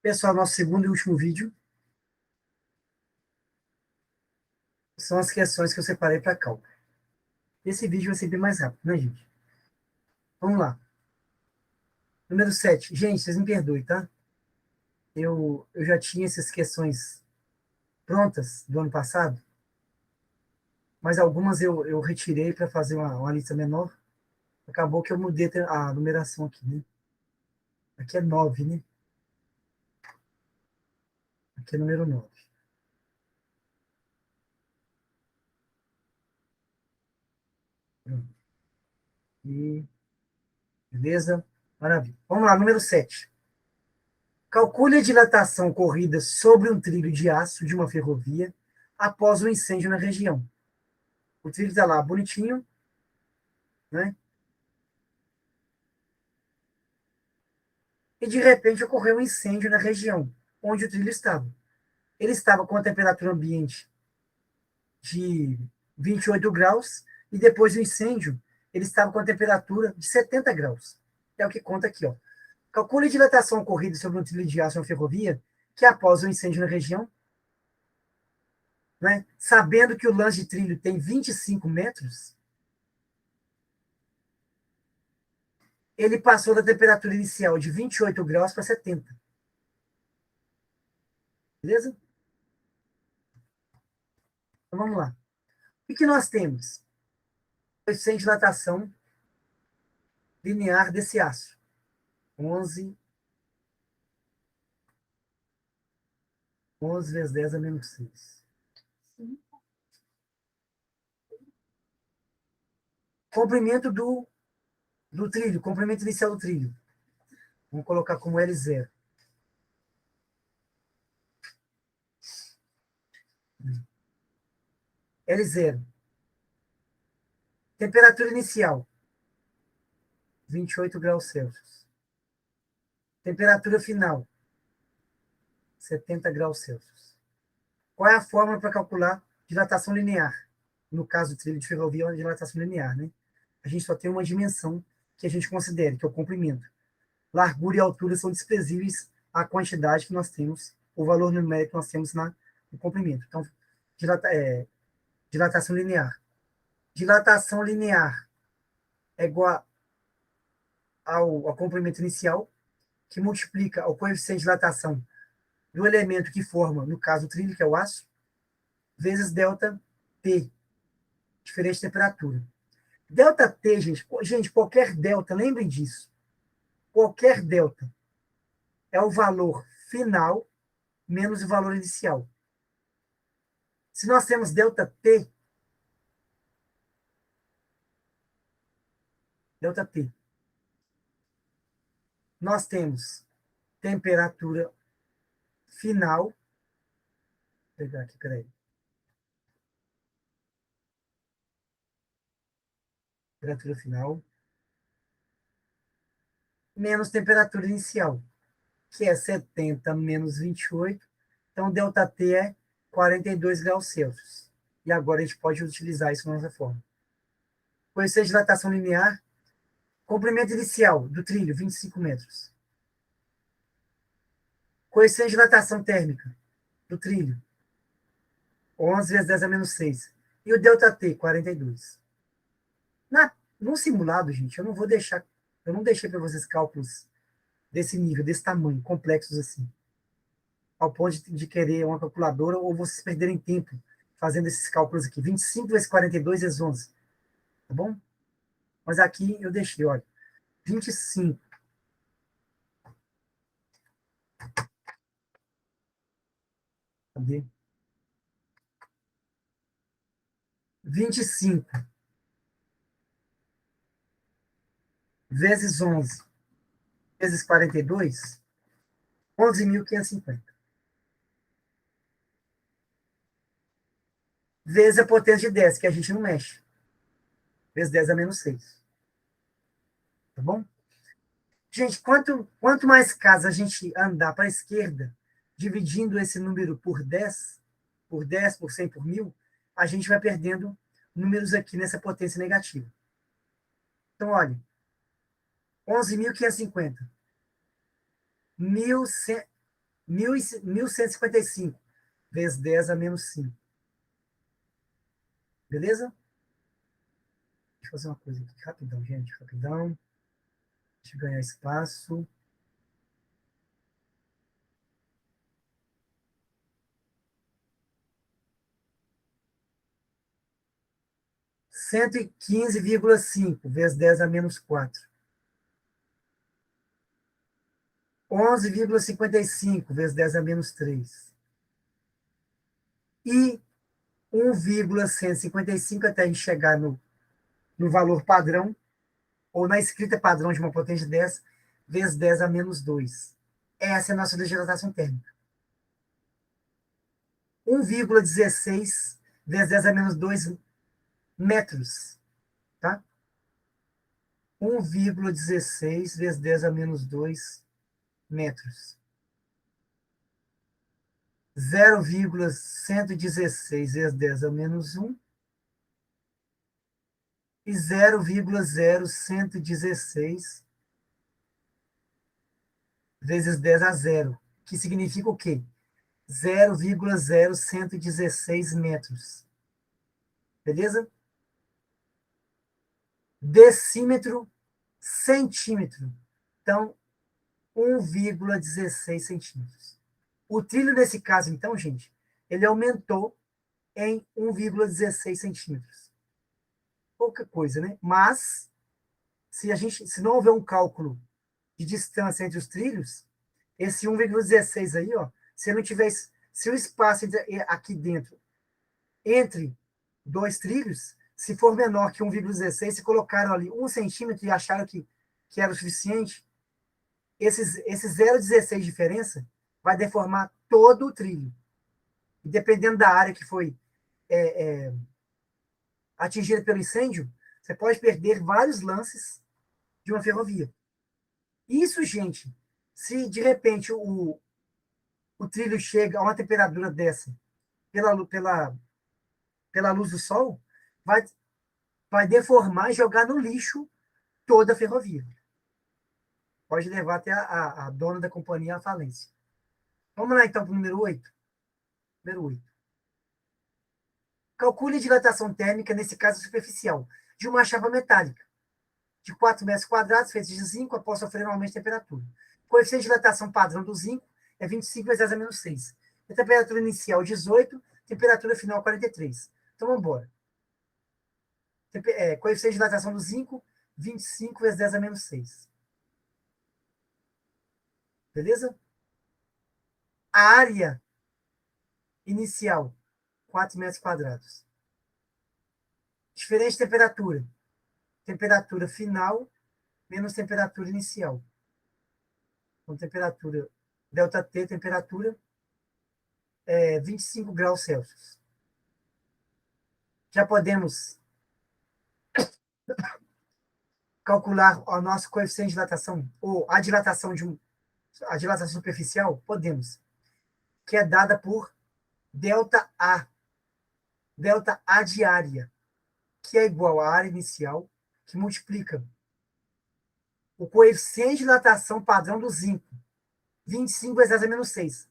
Pessoal, nosso segundo e último vídeo são as questões que eu separei para cálculo. Esse vídeo vai ser bem mais rápido, né, gente? Vamos lá. Número 7. Gente, vocês me perdoem, tá? Eu já tinha essas questões prontas do ano passado, mas algumas eu retirei para fazer uma lista menor. Acabou que eu mudei a numeração aqui, né? Aqui é 9, né? Aqui é número 9. E, beleza? Maravilha. Vamos lá, número 7. Calcule a dilatação ocorrida sobre um trilho de aço de uma ferrovia após um incêndio na região. O trilho está lá bonitinho, né? E de repente ocorreu um incêndio na região onde o trilho estava. Ele estava com a temperatura ambiente de 28 graus e depois do incêndio ele estava com a temperatura de 70 graus. É o que conta aqui, ó. Calcule a dilatação ocorrida sobre um trilho de aço em uma ferrovia que após o incêndio na região, né, sabendo que o lance de trilho tem 25 metros, ele passou da temperatura inicial de 28 graus para 70. Beleza? Então vamos lá. O que nós temos? Coeficiente de dilatação linear desse aço. 11 vezes 10 a menos 6. Comprimento do trilho, comprimento inicial do trilho. Vamos colocar como L0. L0. Temperatura inicial, 28 graus Celsius. Temperatura final, 70 graus Celsius. Qual é a fórmula para calcular dilatação linear? No caso do trilho de ferrovia, é uma dilatação linear, né? A gente só tem uma dimensão que a gente considere, que é o comprimento. Largura e altura são desprezíveis à quantidade que nós temos, o valor numérico que nós temos no comprimento. Então, dilatação linear. Dilatação linear é igual ao comprimento inicial, que multiplica o coeficiente de dilatação do elemento que forma, no caso, o trilho, que é o aço, vezes delta T, diferente de temperatura. Delta T, gente, qualquer delta, lembrem disso. Qualquer delta é o valor final menos o valor inicial. Se nós temos delta T, nós temos temperatura final. Vou pegar aqui, peraí. Temperatura final menos temperatura inicial, que é 70 menos 28. Então, ΔT é 42 graus Celsius. E agora a gente pode utilizar isso na nossa forma. Coeficiente de dilatação linear, comprimento inicial do trilho, 25 metros. Coeficiente de dilatação térmica do trilho, 11 vezes 10 a menos 6. E o ΔT, 42. No simulado, gente, eu não deixei para vocês cálculos desse nível, desse tamanho, complexos assim, ao ponto de querer uma calculadora ou vocês perderem tempo fazendo esses cálculos aqui. 25 vezes 42 vezes 11. Tá bom? Mas aqui eu deixei, olha, 25. Cadê? 25 vezes 11 vezes 42, 11.550. Vezes a potência de 10, que a gente não mexe. Vezes 10 a menos 6. Tá bom? Gente, quanto mais casas a gente andar para a esquerda, dividindo esse número por 100, por 1000, a gente vai perdendo números aqui nessa potência negativa. Então, olha, 11.550. 1155 vezes 10 a menos 5. Beleza? Deixa eu fazer uma coisa aqui, rapidão, gente, rapidão. Deixa eu ganhar espaço. 115,5 vezes 10 a menos 4. 11,55 vezes 10 a menos 3. E 1,155 até a gente chegar no valor padrão, ou na escrita padrão de uma potência de 10, vezes 10 a menos 2. Essa é a nossa dilatação térmica. 1,16 vezes 10 a menos 2 metros. Tá? 1,16 vezes 10 a menos 2 metros. 0,116 vezes 10 a menos 1 e 0,0116 vezes 10 a zero, que significa o quê? 0,0116 metros. Beleza? Decímetro, centímetro. Então, 1,16 centímetros. O trilho, nesse caso, então, gente, ele aumentou em 1,16 centímetros. Pouca coisa, né? Mas, se não houver um cálculo de distância entre os trilhos, esse 1,16 aí, ó, se não tiver, se o espaço aqui dentro entre dois trilhos, se for menor que 1,16, se colocaram ali 1 centímetro e acharam que era o suficiente, esse 0,16 de diferença vai deformar todo o trilho. E dependendo da área que foi atingida pelo incêndio, você pode perder vários lances de uma ferrovia. Isso, gente, se de repente o trilho chega a uma temperatura dessa pela luz do sol, vai, vai deformar e jogar no lixo toda a ferrovia. Pode levar até a dona da companhia à falência. Vamos lá, então, para o número 8. Número 8. Calcule a dilatação térmica, nesse caso superficial, de uma chapa metálica de 4 metros quadrados, feita de zinco, após sofrer um aumento de temperatura. O coeficiente de dilatação padrão do zinco é 25 vezes 10 a menos 6. A temperatura inicial 18, temperatura final 43. Então, vamos embora. Coeficiente de dilatação do zinco, 25 vezes 10 a menos 6. Beleza? A área inicial, 4 metros quadrados. Diferente temperatura. Temperatura final menos temperatura inicial. Então, temperatura, delta T, temperatura, 25 graus Celsius. Já podemos calcular o nosso coeficiente de dilatação, ou a dilatação a dilatação superficial? Podemos. Que é dada por delta A de área, que é igual à área inicial, que multiplica o coeficiente de dilatação padrão do zinco, 25 vezes 10 a menos 6.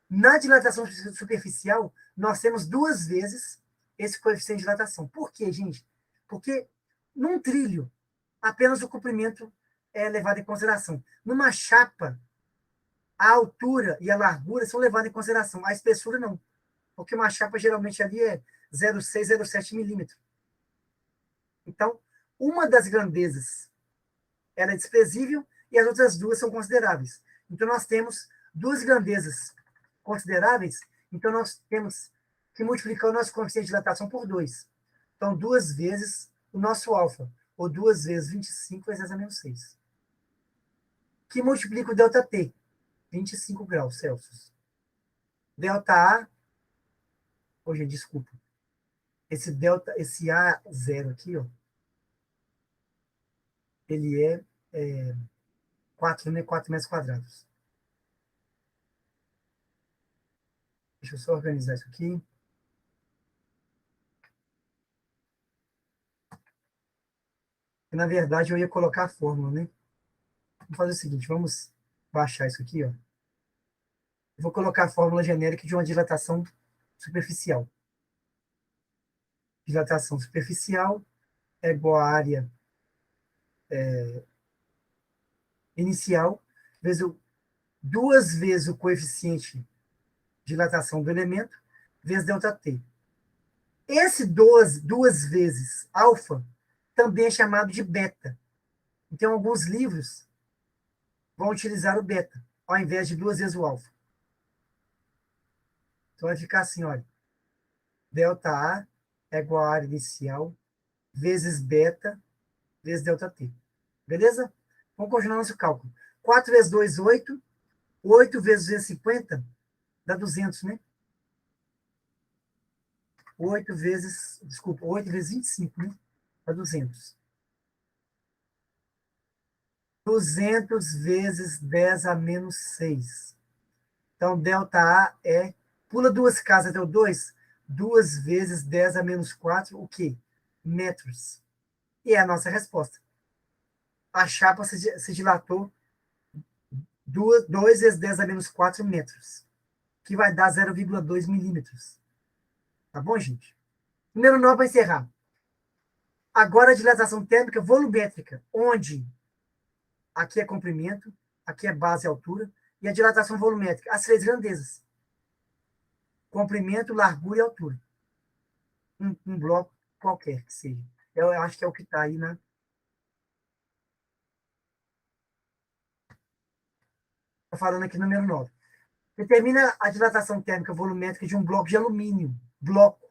Na dilatação superficial, nós temos duas vezes esse coeficiente de dilatação. Por quê, gente? Porque num trilho, apenas o comprimento é levado em consideração. Numa chapa, a altura e a largura são levadas em consideração, a espessura não. Porque uma chapa geralmente ali é 0,6, 0,7 milímetros. Então, uma das grandezas ela é desprezível e as outras duas são consideráveis. Então, nós temos duas grandezas consideráveis, então nós temos que multiplicar o nosso coeficiente de dilatação por 2. Então, duas vezes o nosso alfa, ou duas vezes 25 vezes 10 a menos 6. Que multiplica o delta T, 25 graus Celsius. Delta A, hoje, desculpa, esse A0 aqui, ó, ele é 4 metros quadrados. Deixa eu só organizar isso aqui. Na verdade, eu ia colocar a fórmula, né? Vamos fazer o seguinte, vamos baixar isso aqui, ó. Vou colocar a fórmula genérica de uma dilatação superficial. Dilatação superficial é igual à área inicial, duas vezes o coeficiente de dilatação do elemento, vezes ΔT. Esse duas vezes alfa também é chamado de beta. Então, alguns livros vão utilizar o beta, ao invés de duas vezes o alfa. Então, vai ficar assim, olha. ΔA é igual à área inicial, vezes beta, vezes ΔT. Beleza? Vamos continuar nosso cálculo. 4 vezes 2, 8. 8 vezes 250 dá 200, né? 8 vezes, desculpa, 8 vezes 25, né? Dá 200. 200 vezes 10 a menos 6. Então, ΔA pula duas casas, deu 2. 2 vezes 10 a menos 4, o quê? Metros. E é a nossa resposta. A chapa se dilatou 2 vezes 10 a menos 4 metros, que vai dar 0,2 milímetros. Tá bom, gente? Número 9 para encerrar. Agora a dilatação térmica volumétrica, onde aqui é comprimento, aqui é base e altura, e a dilatação volumétrica, as três grandezas. Comprimento, largura e altura. Um bloco qualquer que seja. Eu acho que é o que está aí na. Está falando aqui no número 9. Determina a dilatação térmica volumétrica de um bloco de alumínio. Bloco.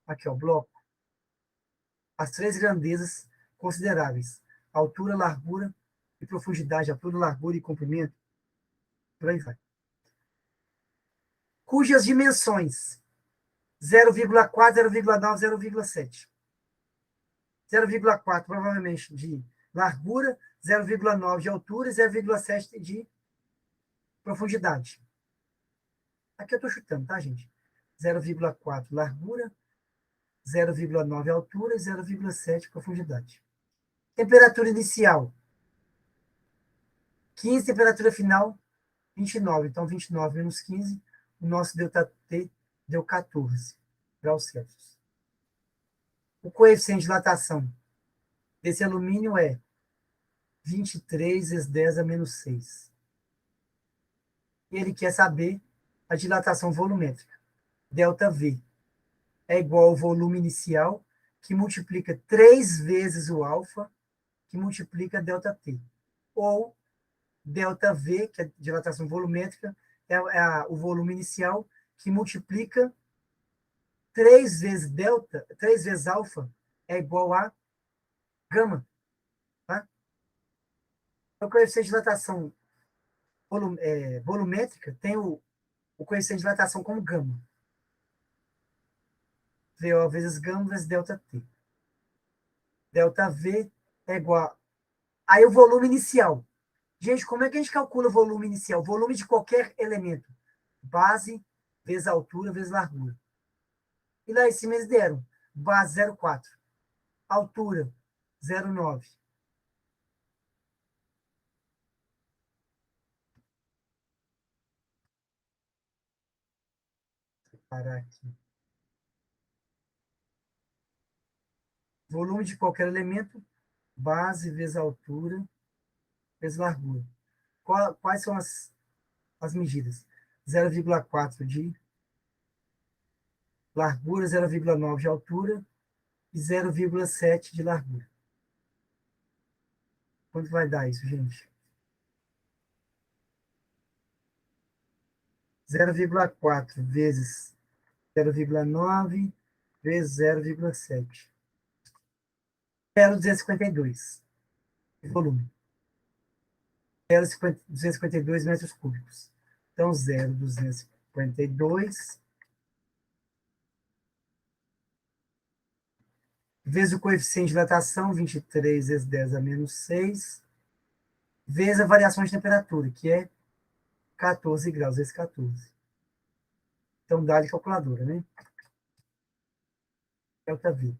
Aqui, ó, bloco. As três grandezas consideráveis: altura, largura e profundidade, altura, largura e comprimento, por aí vai. Cujas dimensões 0,4, 0,9, 0,7. 0,4 provavelmente de largura, 0,9 de altura e 0,7 de profundidade. Aqui eu estou chutando, tá, gente? 0,4 largura, 0,9 altura e 0,7 profundidade. Temperatura inicial, 15, temperatura final, 29. Então, 29 menos 15, o nosso ΔT deu 14 graus Celsius. O coeficiente de dilatação desse alumínio é 23 vezes 10 a menos 6. E ele quer saber a dilatação volumétrica. ΔV é igual ao volume inicial, que multiplica 3 vezes o alfa, que multiplica ΔT. Ou ΔV, que é a dilatação volumétrica, o volume inicial, que multiplica 3 vezes delta, 3 vezes alfa, é igual a gama. Tá? Então, o coeficiente de dilatação volumétrica tem o coeficiente de dilatação como gama. VO vezes gama vezes ΔT. ΔV é igual. Aí o volume inicial. Gente, como é que a gente calcula o volume inicial? Volume de qualquer elemento. Base vezes altura vezes largura. E lá em cima eles deram base 0,4. Altura 0,9. Vou parar aqui. Volume de qualquer elemento. Base vezes altura vezes largura. Quais são as medidas? 0,4 de largura, 0,9 de altura e 0,7 de largura. Quanto vai dar isso, gente? 0,4 vezes 0,9 vezes 0,7. 0,252 de volume. 0,252 metros cúbicos. Então, 0,252 vezes o coeficiente de dilatação, 23 vezes 10 a menos 6, vezes a variação de temperatura, que é 14 graus vezes 14. Então, dá de calculadora, né? Delta V.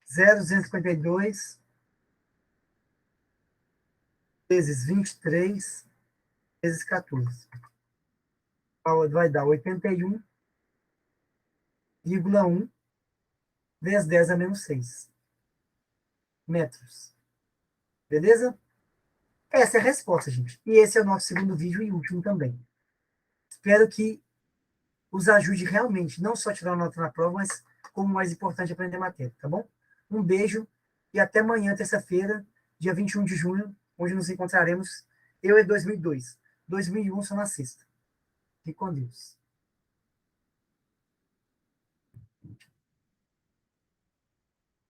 0,252 vezes 23 vezes 14. Vai dar 81,1 vezes 10 a menos 6 metros. Beleza? Essa é a resposta, gente. E esse é o nosso segundo vídeo e último também. Espero que os ajude realmente, não só tirar nota na prova, mas como mais importante, aprender matéria, tá bom? Um beijo e até amanhã, terça-feira, dia 21 de junho, onde nos encontraremos. Eu é 2002. 2001 só na sexta. Fique com Deus.